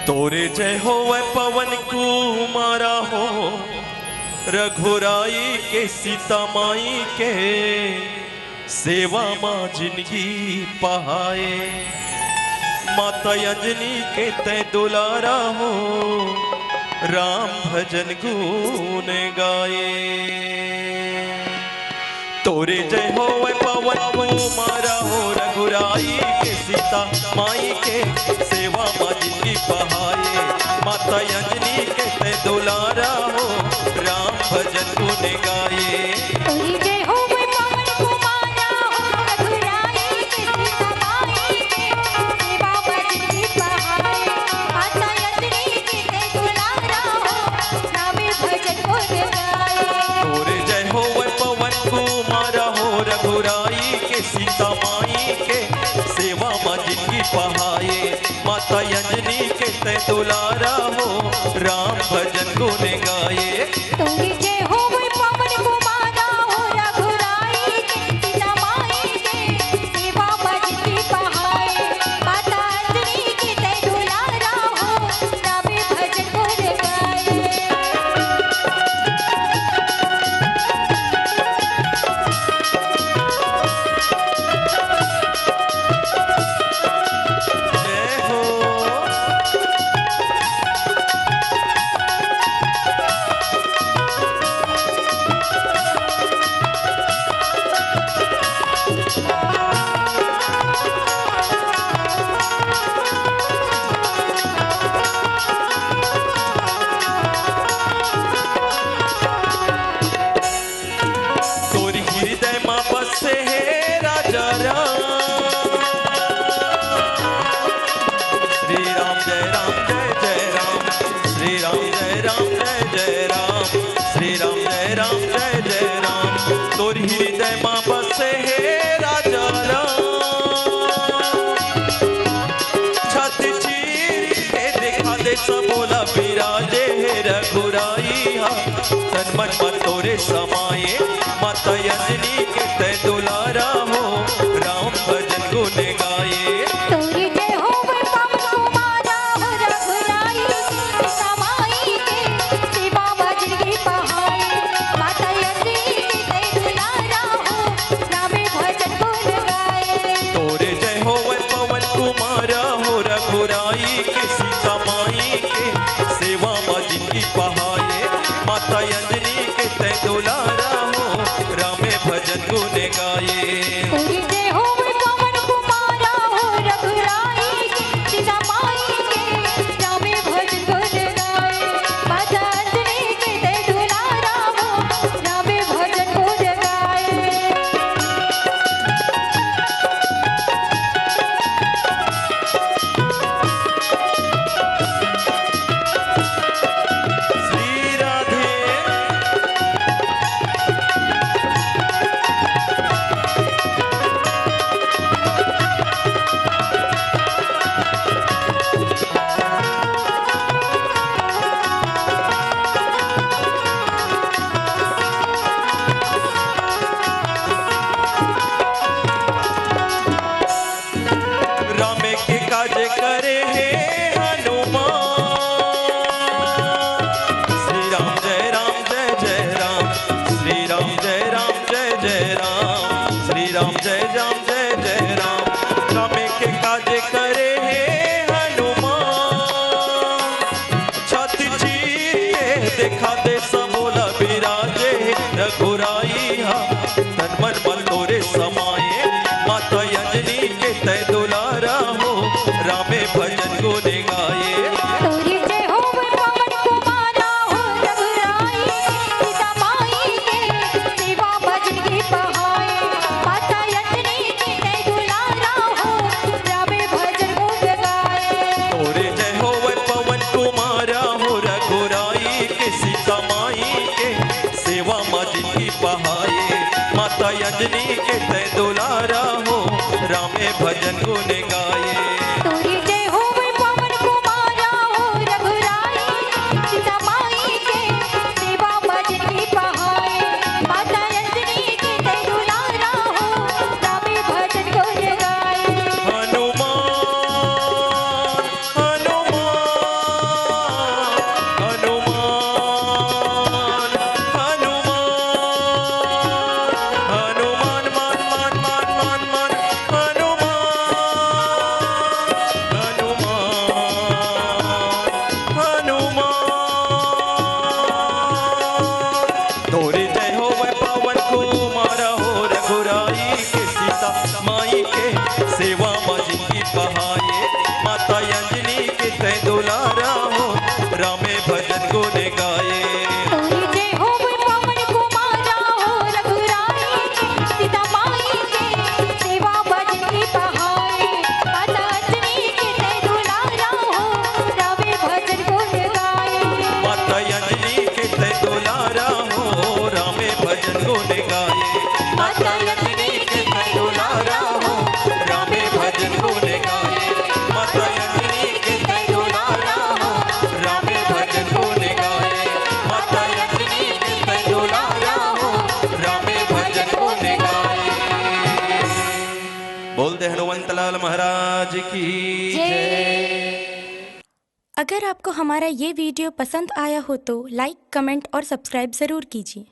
तोरे जय हो वै पवन कुमारा हो, रघुराई के सीता माई के सेवा माँ जिंदगी पहाए। माता अंजनी के तय दुलारा हो, राम भजन गुण गाए। तोरे जय हो वै पवन कुमारा हो, रघुराई के सीता माई के सेवा माँ जिंदगी पहाए। माता अंजनी के तय दुलारा हो, राम भजन गुण गाए। तोरी जय हो वै पवन कुमारा हो, रघुराई के सीता माई के सेवा माँ जिंदगी पहाए। माता अंजनी के तय दुलारा हो, राम भजन गुण गाए। तोरे जय हो वै पवन कुमारा हो, रघुराई के सीता माई के सेवा माँ जिंदगी पहाए। माता अंजनी के तय दुलारा हो, राम भजन गुण गाए। तोरी जय हो वै पवन कुमारा हो, रघुराई के सीता माई के सेवा माँ जिंदगी पहाए। माता अंजनी के तय दुलारा हो, राम भजन गुण गाए। जय हो तोरी हृदय माँ बसे है राजा राम। श्री राम जय राम जय जय राम, श्री राम जय राम जय जय राम, श्री राम जय राम जय जय राम। तोरी हृदय माँ बसे है राजा राम। छत चीर के दिखा दे सबोला विराजे है रघुराई हा। तन मन मन तोरे समाये, माता अंजनी के तय दुलारा हो, राम भजन गुण गाए। तोरी जय हो वै पवन कुमारा हो, रघुराई के सीता माई के सेवा माँ जिंदगी पहाए। माता अंजनी के तय दुलारा हो, राम भजन गुण गाए। तोरे जय हो वै पवन कुमारा हो, रघुराई के सीता माई के सेवा माँ जिंदगी पहाए। माता अंजनी के तय दुलारा हो, रामे भजन गुण गाए। तोरी जय हो वै पवन कुमारा हो, रघुराई के सीता माई के राम भजन गुण गाए। माता अंजनी के तय दुलारा हो, राम भजन गुण गाए। श्री राधे रामे के काज करे हे हनुमान। श्री राम जय राम जय जय राम, श्री राम जय राम जय जय राम, श्री राम जय राम जय जय राम। रामे के काज करे हे हनुमान। छत चीर के दिखा दे सबोला विराजे रघुराई हा। तन मन मन तोरे समाये, माता अंजनी के तय दुलारा हो, रामे भजन गुण गाए। तोरी जय हो वै पवन कुमारा हो, रघुराई के सीता माई के सेवा माँ जिंदगी पहाए। माता अंजनी के तय दुलारा हो, राम भजन गुण गाए। तोरे जय हो वै पवन कुमारा हो, रघुराई के सीता माई के सेवा माँ जिंदगी पहाए। माता अंजनी के तय दुलारा हो, रामे भजन गुण गाए। तोरी जय हो वै पवन कुमारा हो, रघुराई के सीता माई के सेवा माँ जिंदगी पहाए। माता अंजनी के तय दुलारा हो, राम भजन गुण गाए। हनुमान हनुमान भजन गुण गाए। तोरी जय हो पवन कुमारा हो रघुराई सीता माई के सेवा भजन की बहाए। माता अंजनी के तय दुलारा हो रावे भजन गुण गाए। माता अंजनी के तय दुलारा हो रामे भजन गुण गाए। माता अंजनी के तय दुलारा हो रामे भजन गुण गाए। माता अंजनी के तय दुलारा हो रामे भजन गुण गाए। माता अंजनी के तय दुलारा हो रामे भजन गुण गाए। बोलते हनुमंत लाल महाराज की जय। अगर आपको हमारा ये वीडियो पसंद आया हो तो लाइक, कमेंट और सब्सक्राइब ज़रूर कीजिए।